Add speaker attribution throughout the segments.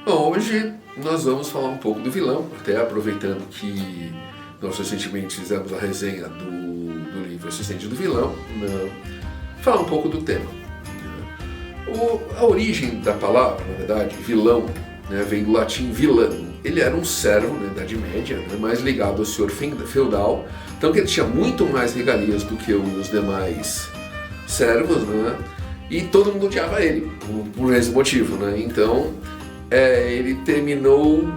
Speaker 1: Bom, hoje nós vamos falar um pouco do vilão, até aproveitando que nós recentemente fizemos a resenha do livro Assistente do Vilão, né? Falar um pouco do tema. A origem da palavra, na verdade, vilão, né, vem do latim vilano. Ele era um servo na Idade Média, né, mais ligado ao senhor feudal, então que ele tinha muito mais regalias do que os demais servos, né, e todo mundo odiava ele, por esse motivo. Né, então ele terminou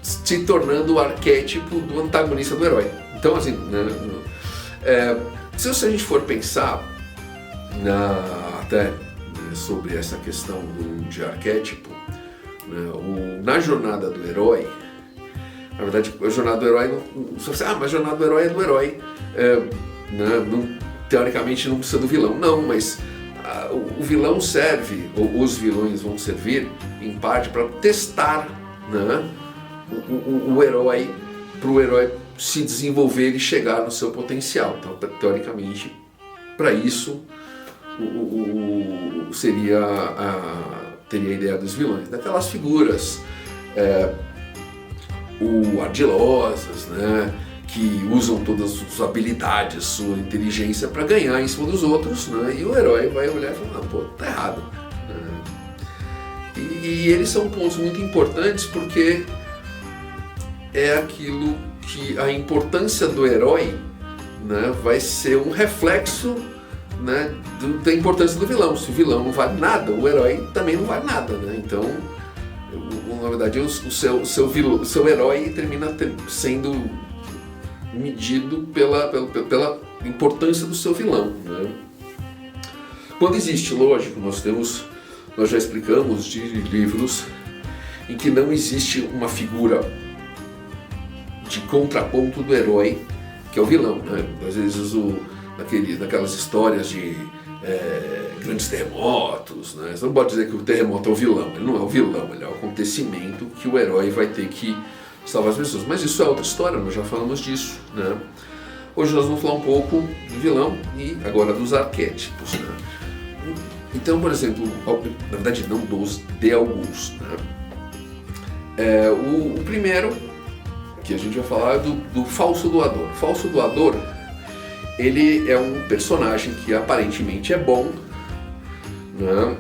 Speaker 1: se tornando o arquétipo do antagonista do herói. Então, assim, né, se a gente for pensar até sobre essa questão de arquétipo, né, na jornada do herói, na verdade, a jornada do herói, mas a jornada do herói é do herói, né, teoricamente não precisa do vilão, não, mas o vilão serve, ou os vilões vão servir, em parte, para testar, né, o herói, para o herói se desenvolver e chegar no seu potencial. Então, teoricamente, para isso, teria a ideia dos vilões, daquelas figuras ardilosas, né, que usam todas as suas habilidades, sua inteligência para ganhar em cima dos outros, né, e o herói vai olhar e falar, pô, tá errado. E eles são pontos muito importantes porque é aquilo que a importância do herói, né, vai ser um reflexo, né, da importância do vilão. Se o vilão não vale nada, o herói também não vale nada. Né? Então, na verdade, o seu herói termina sendo medido pela importância do seu vilão. Né? Quando existe, lógico, nós já explicamos de livros em que não existe uma figura de contraponto do herói, que é o vilão. Né? Às vezes naquelas histórias de grandes terremotos, né? Você não pode dizer que o terremoto é o vilão, ele não é o vilão, ele é o acontecimento que o herói vai ter que salvar as pessoas. Mas isso é outra história, nós já falamos disso. Né? Hoje nós vamos falar um pouco do vilão e agora dos arquétipos. Né? Então, por exemplo, na verdade não de alguns. Né? O primeiro que a gente vai falar é do falso doador. O falso doador, ele é um personagem que aparentemente é bom, né?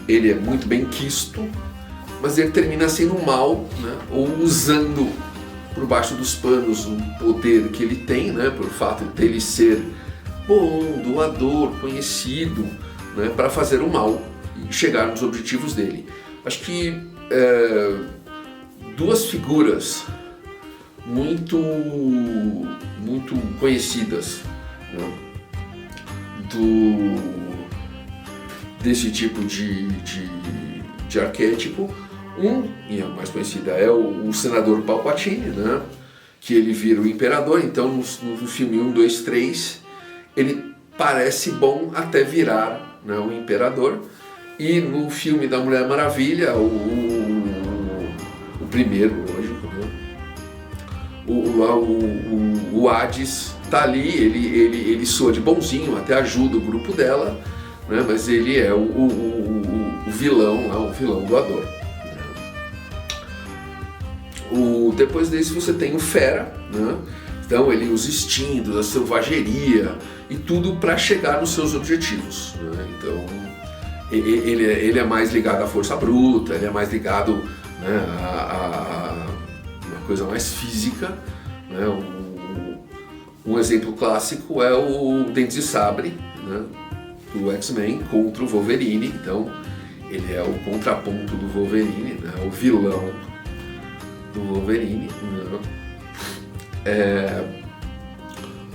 Speaker 1: Ele é muito bem quisto, mas ele termina sendo mal, né? Ou usando por baixo dos panos o poder que ele tem, né? Por fato dele ser bom, doador, conhecido, né? Para fazer o mal e chegar nos objetivos dele. Acho que duas figuras muito conhecidas, né, desse tipo de arquétipo. E a mais conhecida é o senador Palpatine, né, que ele vira o imperador. Então no filme 1, 2, 3 ele parece bom até virar, né, o imperador. E no filme da Mulher Maravilha, o primeiro, lógico, né, o Hades tá ali, ele soa de bonzinho, até ajuda o grupo dela, né, mas ele é o vilão, o vilão doador. Depois desse você tem o Fera, né, então ele usa instintos, a selvageria e tudo para chegar nos seus objetivos. Né, então ele é mais ligado à força bruta, ele é mais ligado, né, a uma coisa mais física. Né, um exemplo clássico é o Dentes de Sabre, né, do X-Men contra o Wolverine. Então ele é o contraponto do Wolverine, né, o vilão do Wolverine. Né.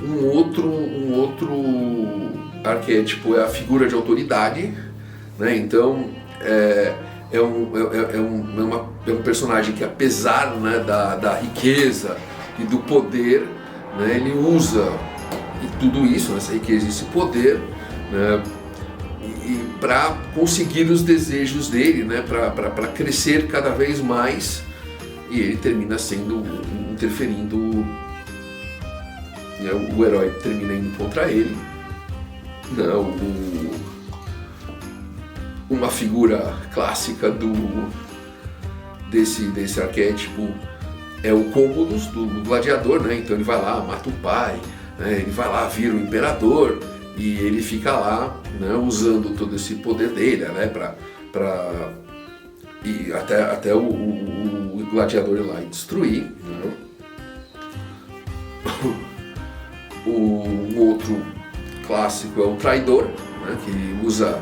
Speaker 1: Um outro arquétipo é a figura de autoridade. Né, então é um personagem que, apesar, né, da riqueza e do poder, né, ele usa tudo isso, essa riqueza e esse poder, né, para conseguir os desejos dele, né, para crescer cada vez mais, e ele termina interferindo, né, o herói termina indo contra ele. Né, uma figura clássica desse arquétipo é o Commodus do gladiador, né? Então ele vai lá, mata o pai, né? Ele vai lá, vira o imperador e ele fica lá, né, usando todo esse poder dele, né, e até o gladiador ir lá e destruir, né? Um outro clássico é o traidor, né, que usa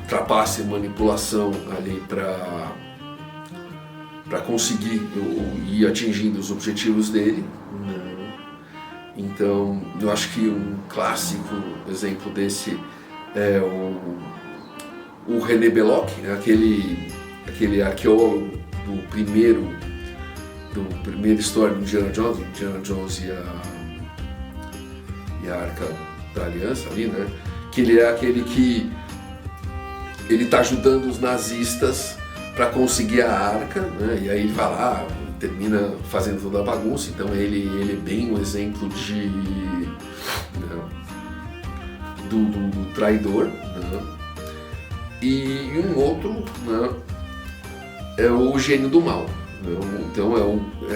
Speaker 1: trapaça e manipulação ali para conseguir ir atingindo os objetivos dele, né? Então, eu acho que um clássico exemplo desse é o René Belloc, né? aquele arqueólogo do primeiro história do Indiana Jones e a Arca da Aliança ali, né? Que ele é aquele que ele está ajudando os nazistas para conseguir a arca, né? E aí ele vai lá, termina fazendo toda a bagunça. Então ele é bem um exemplo né, do traidor, né? E um outro, né, é o gênio do mal, né? Então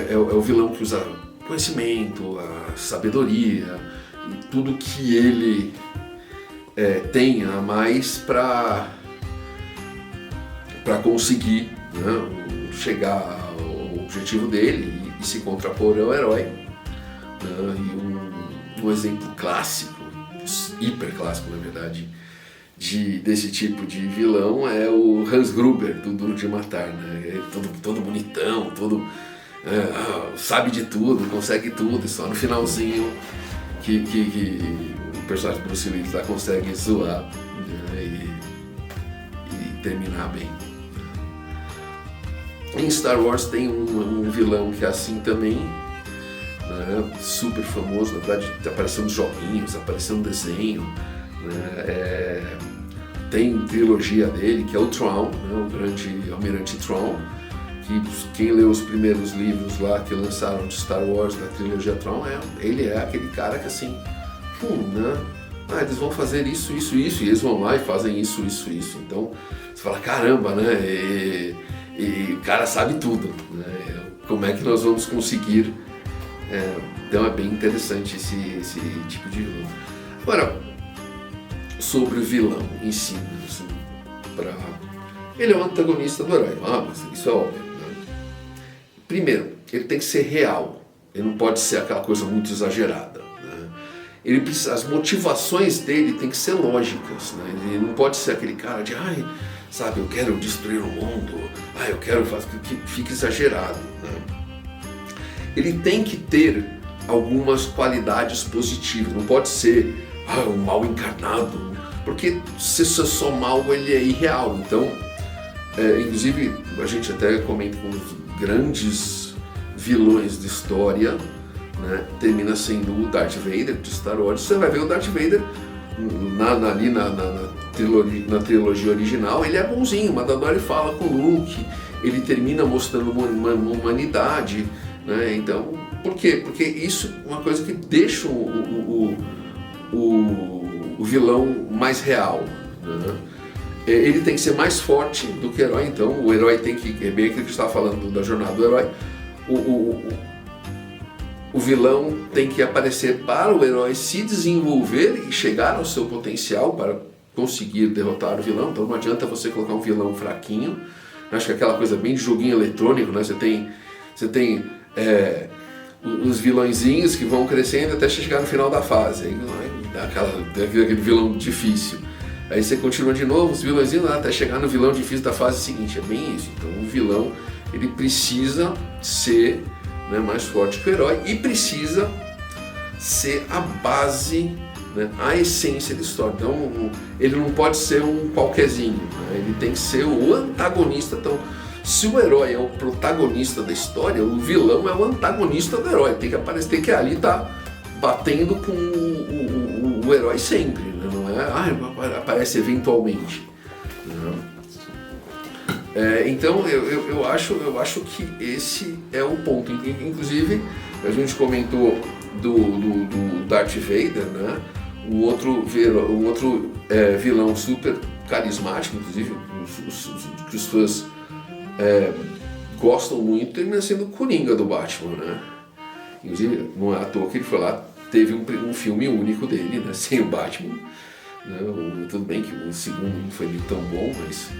Speaker 1: é o vilão que usa conhecimento, a sabedoria e tudo que ele tem a mais para conseguir, né, chegar ao objetivo dele e se contrapor ao herói, né? E um exemplo clássico, hiper clássico na verdade, desse tipo de vilão é o Hans Gruber do Duro de Matar, né? É todo bonitão, todo sabe de tudo, consegue tudo, e só no finalzinho que o personagem do Bruce Willis lá consegue zoar, né? E terminar bem. Em Star Wars tem um vilão que é assim também, né? Super famoso, na verdade apareceu nos joguinhos, apareceu no desenho, né? Tem trilogia dele, que é o Thrawn, né? O grande almirante Thrawn, que quem leu os primeiros livros lá que lançaram de Star Wars, da trilogia Thrawn, ele é aquele cara que assim, né? Eles vão fazer isso, e eles vão lá e fazem isso. Então você fala, caramba, né? E o cara sabe tudo, né? Como é que nós vamos conseguir? Então é bem interessante esse tipo de vilão. Agora, sobre o vilão em si, assim, ele é um antagonista do herói, mas isso é óbvio, né? Primeiro, ele tem que ser real, ele não pode ser aquela coisa muito exagerada, né? As motivações dele tem que ser lógicas, né? Ele não pode ser aquele cara de sabe, eu quero destruir o mundo, eu quero fazer que fique exagerado, né? Ele tem que ter algumas qualidades positivas, não pode ser um mal encarnado, porque se isso é só mal, ele é irreal. Então, inclusive, a gente até comenta com os grandes vilões de história, né? Termina sendo o Darth Vader de Star Wars. Você vai ver o Darth Vader na trilogia original, ele é bonzinho, Mandalorian fala com o Luke, ele termina mostrando uma humanidade, né? Então, por quê? Porque isso é uma coisa que deixa o vilão mais real, né? Ele tem que ser mais forte do que o herói, então o herói tem que, é bem aquilo que a gente estava falando da jornada do herói, o vilão tem que aparecer para o herói se desenvolver e chegar ao seu potencial para conseguir derrotar o vilão. Então não adianta você colocar um vilão fraquinho. Acho que é aquela coisa bem de joguinho eletrônico, né? Você tem os vilõezinhos que vão crescendo até chegar no final da fase. Aí dá aquele vilão difícil. Aí você continua de novo, os vilõezinhos até chegar no vilão difícil da fase seguinte. É bem isso. Então o vilão, ele precisa ser, né, mais forte que o herói e precisa ser a base, né, a essência da história. Então ele não pode ser um qualquerzinho, né? Ele tem que ser o antagonista. Então, se o herói é o protagonista da história, o vilão é o antagonista do herói. Tem que aparecer, tem que ali estar batendo com o herói sempre, né? Não é aparece eventualmente, né? Então eu acho que esse é o ponto. Inclusive a gente comentou do Darth Vader, né? Um outro vilão super carismático, inclusive que os fãs gostam muito, termina sendo o Coringa do Batman, né? Inclusive, não é à toa que ele foi lá, teve um filme único dele, né? Sem o Batman. Né? Tudo bem que o segundo não foi tão bom, mas...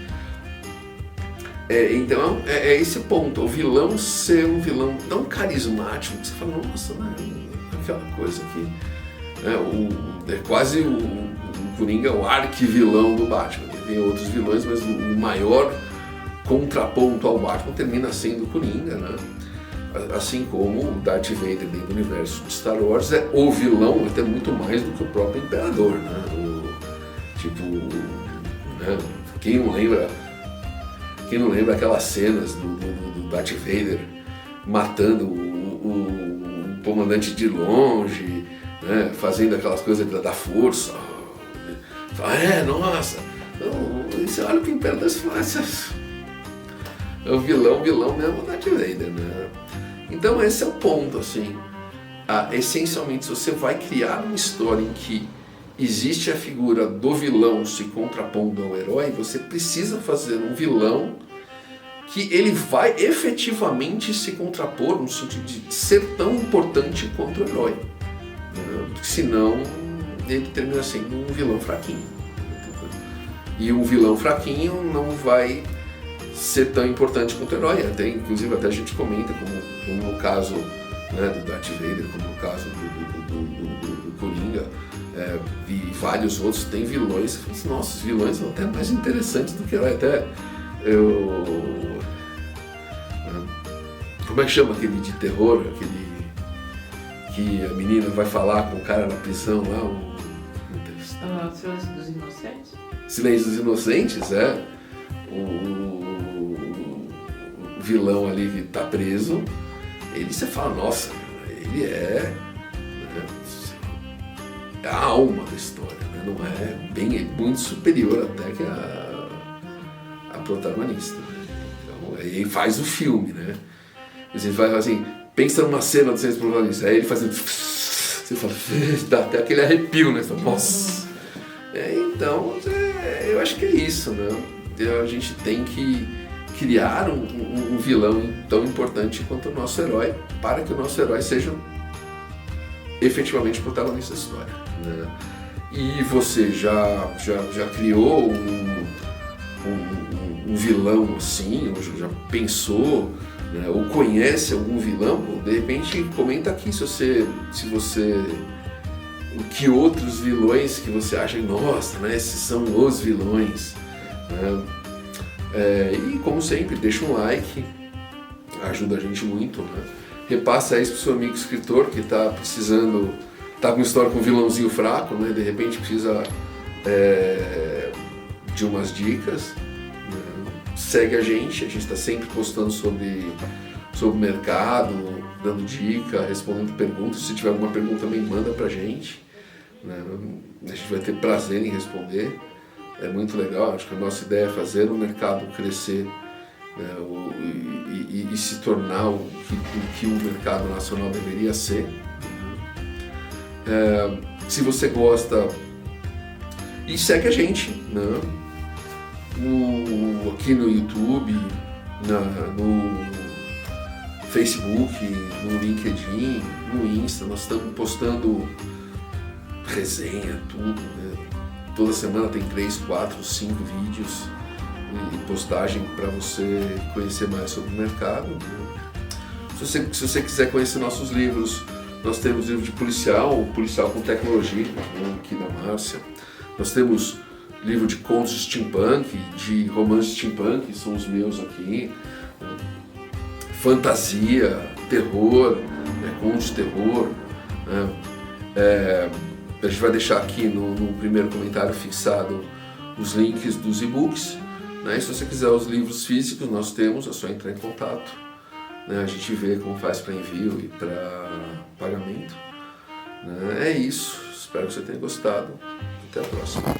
Speaker 1: então, é esse ponto, o vilão ser um vilão tão carismático que você fala, nossa, né? Aquela coisa que... é quase o Coringa, o arquivilão do Batman. Tem outros vilões, mas o maior contraponto ao Batman termina sendo o Coringa, né? Assim como o Darth Vader dentro do universo de Star Wars é o vilão, até muito mais do que o próprio Imperador, né? Né? Quem não lembra aquelas cenas do Darth Vader matando o comandante de longe, né? Fazendo aquelas coisas da força. Nossa, você olha pro Imperador e fala, é o vilão mesmo, o Darth Vader, né? Então esse é o ponto, assim. Essencialmente, se você vai criar uma história em que existe a figura do vilão se contrapondo ao herói, você precisa fazer um vilão que ele vai efetivamente se contrapor no sentido de ser tão importante quanto o herói, né? Porque senão ele termina sendo um vilão fraquinho. E um vilão fraquinho não vai ser tão importante quanto o herói. Inclusive até a gente comenta, como no caso, né, do Darth Vader, como no caso do Coringa, e vários outros, tem vilões. Nossa, os vilões são até mais interessantes do que o herói. Até como é que chama aquele de terror, aquele que a menina vai falar com o cara na prisão lá?
Speaker 2: Silêncio dos Inocentes?
Speaker 1: Silêncio dos Inocentes, o vilão ali que tá preso, você fala, nossa, ele é a alma da história, né? Não é muito superior até que a protagonista, né? Então, aí faz o filme, né? Você vai assim, pensa numa cena do Silêncio dos Inocentes, aí ele fazendo, você fala, dá até aquele arrepio, né? Você fala, nossa. Então, eu acho que é isso, né? A gente tem que criar um vilão tão importante quanto o nosso herói, para que o nosso herói seja efetivamente protagonista da história, né? E você já criou um vilão assim, ou já pensou, né? Ou conhece algum vilão? De repente comenta aqui se você que outros vilões que você acha, nossa, né, esses são os vilões, né? E como sempre, deixa um like, ajuda a gente muito, né? Repassa isso pro seu amigo escritor que está precisando, tá com uma história com um vilãozinho fraco, né? De repente precisa de umas dicas, né? Segue a gente está sempre postando sobre o mercado, dando dica, respondendo perguntas. Se tiver alguma pergunta também manda pra gente, né? A gente vai ter prazer em responder. É muito legal, acho que a nossa ideia é fazer o mercado crescer, né? E se tornar o que o mercado nacional deveria ser. Se você gosta, e segue a gente, né? Aqui no YouTube, no Facebook, no LinkedIn, no Insta, nós estamos postando resenha, tudo, né? Toda semana tem 3, 4, 5 vídeos e postagem para você conhecer mais sobre o mercado, né? Se você quiser conhecer nossos livros, nós temos livro de policial com tecnologia, né, aqui da Márcia. Nós temos livro de contos steampunk, de romances steampunk, são os meus aqui. Fantasia, terror, né, contos de terror, né? A gente vai deixar aqui no primeiro comentário fixado os links dos e-books, né? E se você quiser os livros físicos, nós temos, é só entrar em contato, né? A gente vê como faz para envio e para pagamento, né? É isso, espero que você tenha gostado. Até a próxima.